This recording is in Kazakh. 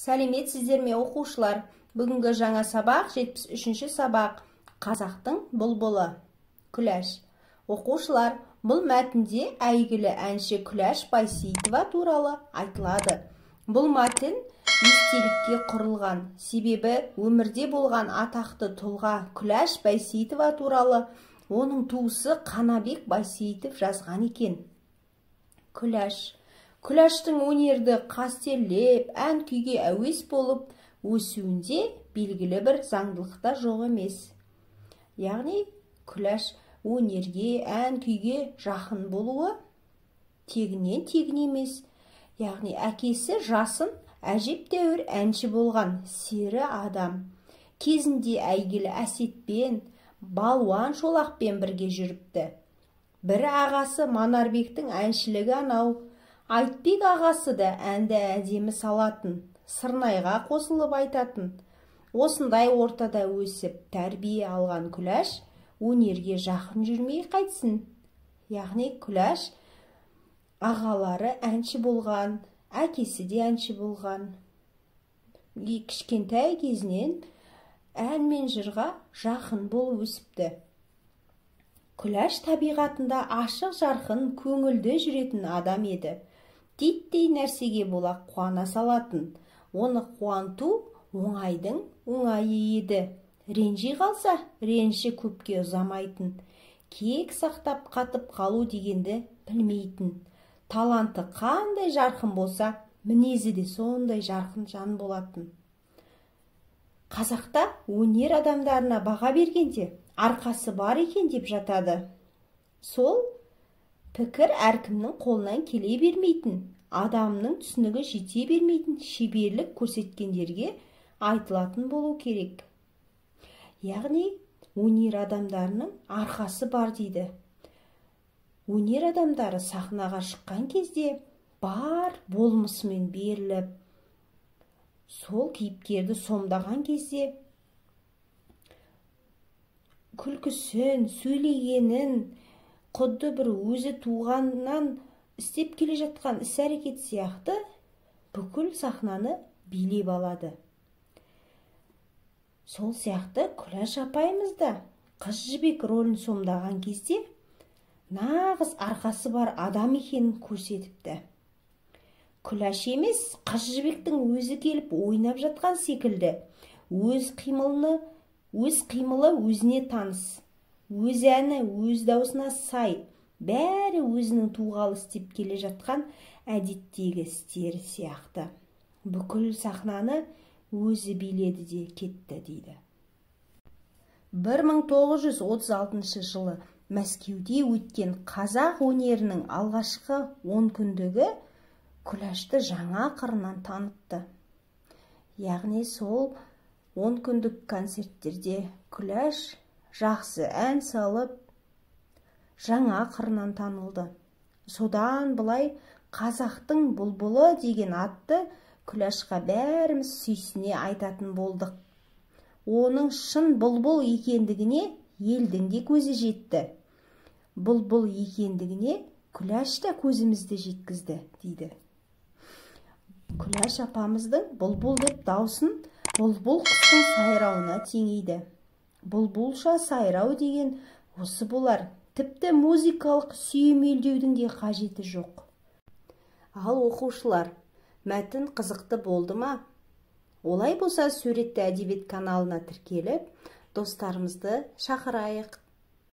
Сәлеметсіздер ме оқушылар? Бүгінгі жаңа сабақ 73-ші сабақ. Қазақтың бұлбұлы. Күләш. Оқушылар, бұл мәтінде әйгілі әнші Күләш Байсейітова туралы айтылады. Бұл мәтін естелікке құрылған, себебі өмірде болған атақты тұлға Күләш Байсейітова туралы оның туысы Қанабек Байсейітов жазған екен. Күләштің өнерді қастерлеп, ән күйге әуес болып, өсуінде белгілі бір заңдылықта жоқ емес. Яғни, Күләш өнерге, ән күйге жақын болуы тегінен емес. Яғни, әкесі жасын әжептәуір әнші болған сері адам. Кезінде әйгілі Әсетпен, Балуан Шолақпен бірге жүріпті. Бір ағасы Манарбектің әншілігі анау, Айтбек ағасы да әнді әдемі салатын, Сырнайға қосылып айтатын. Осындай ортада өсіп, тәрбие алған Күләш өнерге жақын жүрмей қайтсын. Яғни Күләш ағалары әнші болған, әкесі де әнші болған. Кішкентай кезінен ән мен жырға жақын болып өсіпті. Күләш табиғатында ашық жарқын, көңілді жүретін адам еді. Титтей нәрсеге бола қуана салатын. Оны қуанту оңайдың оңайы еді. Ренжи қалса, реніші көпке ұзамайтын. Кек сақтап қатып қалу дегенді білмейтін. Таланты қандай жарқын болса, мінезі де сондай жарқын жан болатын. Қазақта өнер адамдарына баға бергенде арқасы бар екен деп жатады. Сол пікір әркімнің қолынан келе бермейтін, адамның түсінігі жете бермейтін шеберлік көрсеткендерге айтылатын болу керек. Яғни, өнер адамдарының арқасы бар дейді. Өнер адамдары сахнаға шыққан кезде бар болмысымен беріліп, сол кейіпкерді сомдаған кезде күлкісін, сөйлегенін, құдды бір өзі туғаннан істеп келе жатқан іс-әрекет сияқты бүкіл сахнаны билеп алады. Сол сияқты Күләш апайымыз да Қыз жібек рөлін сомдаған кезде нағыз арқасы бар адам екенін көрсетіпті. Күләш емес, Қыз жібектің өзі келіп ойнап жатқан секілді, өз қимылы өзіне таныс, өз әні өз даусына сай, бәрі өзінің туғалы істеп келе жатқан әдеттегі істері сияқты. Бүкіл сахнаны өзі биледі де кетті дейді. 1936 жылы Мәскеуде өткен қазақ өнерінің алғашқы 10 күндігі Күләшті жаңа қырынан танытты. Яғни сол 10 күндік концерттерде Күләш жақсы ән салып, жаңа қырынан танылды. Содан былай қазақтың бұлбұлы деген атты Күләшқа бәріміз сүйсіне айтатын болдық. Оның шын бұлбұл екендігіне елдің де көзі жетті. Бұлбұл екендігіне Күләш та көзімізді жеткізді, дейді. Күләш апамыздың бұлбұл деп даусын бұлбұл құстың сайрауына теңейді. Бұлбұлша сайрау деген осы болар. Тіпті музыкалық сүйемелдеудің де қажеті жоқ. Ал оқушылар, мәтін қызықты болды ма? Олай болса, Суретті әдебиет каналына тіркеліп, достарымызды шақырайық.